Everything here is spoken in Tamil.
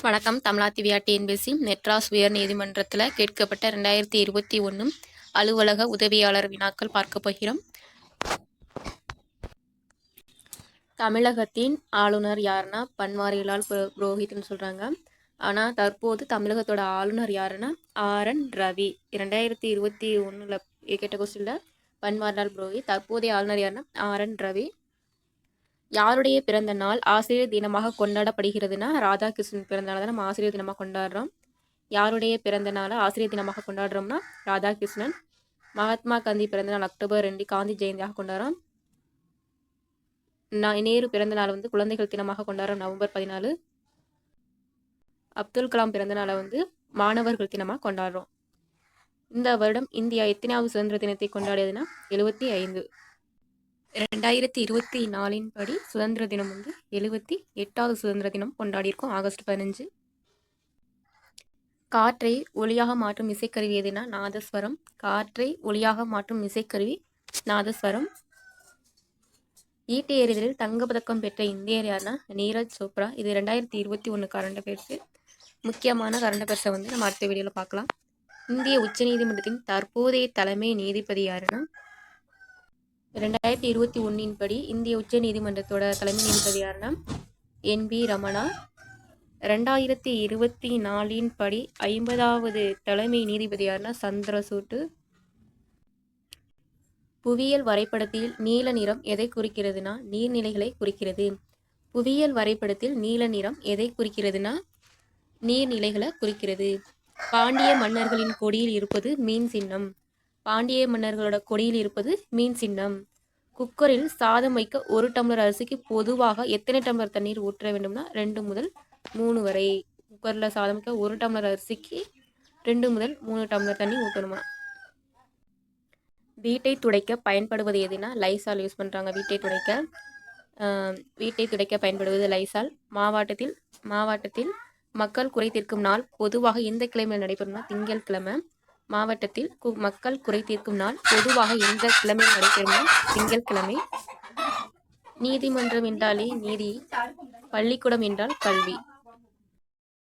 வணக்கம். தமிழா திவ்யா டிஎன்பிஎஸ்சி மெட்ராஸ் உயர் நீதிமன்றத்தில் கேட்கப்பட்ட 2021 அலுவலக உதவியாளர் வினாக்கள் பார்க்க போகிறோம். தமிழகத்தின் ஆளுநர் யாருன்னா பன்வாரிலால் புரோஹித்னு சொல்கிறாங்க. ஆனால் தற்போது தமிழகத்தோட ஆளுநர் யாருன்னா RN ரவி. 2021 கேட்ட கொஸ்டினில் பன்வாரிலால் புரோஹித். தற்போதைய ஆளுநர் யாருன்னா RN ரவி. யாருடைய பிறந்த நாள் ஆசிரியர் தினமாக கொண்டாடப்படுகிறதுனா ராதாகிருஷ்ணன் பிறந்த நாள் தான் நம்ம ஆசிரியர் தினமாக கொண்டாடுறோம். யாருடைய பிறந்த நாளை ஆசிரியர் தினமாக கொண்டாடுறோம்னா ராதாகிருஷ்ணன். மகாத்மா காந்தி பிறந்த நாள் அக்டோபர் 2 காந்தி ஜெயந்தியாக கொண்டாடுறோம். நேரு பிறந்த நாள் குழந்தைகள் தினமாக கொண்டாடுறோம் நவம்பர் 14. அப்துல் கலாம் பிறந்த நாளை மாணவர்கள் தினமாக கொண்டாடுறோம். இந்த வருடம் இந்தியா எத்தனாவது சுதந்திர தினத்தை கொண்டாடியதுன்னா 75. 2024 படி சுதந்திர தினம் 78வது சுதந்திர தினம் கொண்டாடியிருக்கோம் ஆகஸ்ட் 15. காற்றை ஒளியாக மாற்றும் இசைக்கருவி எதுனா நாதஸ்வரம். காற்றை ஒளியாக மாற்றும் இசைக்கருவி நாதஸ்வரம். ஈட்டி எறிதலில் தங்கப்பதக்கம் பெற்ற இந்தியர் யாருன்னா நீரஜ் சோப்ரா. இது 2021 கரண்ட் அஃபேர்ஸ். முக்கியமான கரண்ட் அஃபேர்ஸை நம்ம அடுத்த வீடியோவில் பார்க்கலாம். இந்திய உச்சநீதிமன்றத்தின் தற்போதைய தலைமை நீதிபதி யாருன்னா 2021 படி இந்திய உச்ச நீதிமன்றத்தோட தலைமை நீதிபதி யாருன்னா NB ரமணா. 2024 படி 50வது தலைமை நீதிபதி யாருன்னா சந்திரசூட். புவியியல் வரைபடத்தில் நீல நிறம் எதை குறிக்கிறதுனா நீர்நிலைகளை குறிக்கிறது. புவியியல் வரைபடத்தில் நீல நிறம் எதை குறிக்கிறதுனா நீர்நிலைகளை குறிக்கிறது. பாண்டிய மன்னர்களின் கொடியில் இருப்பது மீன் சின்னம். பாண்டிய மன்னர்களோட கொடியில் இருப்பது மீன் சின்னம். குக்கரில் சாதம் வைக்க 1 டம்ளர் அரிசிக்கு பொதுவாக எத்தனை டம்ளர் தண்ணீர் ஊற்ற வேண்டும்னா 2 முதல் 3 வரை. குக்கரில் சாதம் வைக்க 1 டம்ளர் அரிசிக்கு 2 முதல் 3 டம்ளர் தண்ணி ஊற்றணுமா. வீட்டை துடைக்க பயன்படுவது எதுனா லைசால் யூஸ் பண்ணுறாங்க. வீட்டை துடைக்க பயன்படுவது லைசால். மாவட்டத்தில் மக்கள் குறை தீர்க்கும் நாள் பொதுவாக எந்த கிழமையில் நடைபெறும்னா திங்கட்கிழமை. மாவட்டத்தில் மக்கள் குறை தீர்க்கும் நாள் பொதுவாக எந்த கிழமையில் நடைபெறும்னா திங்கட்கிழமை. நீதிமன்றம் என்றாலே நீதி, பள்ளிக்கூடம் என்றால் கல்வி.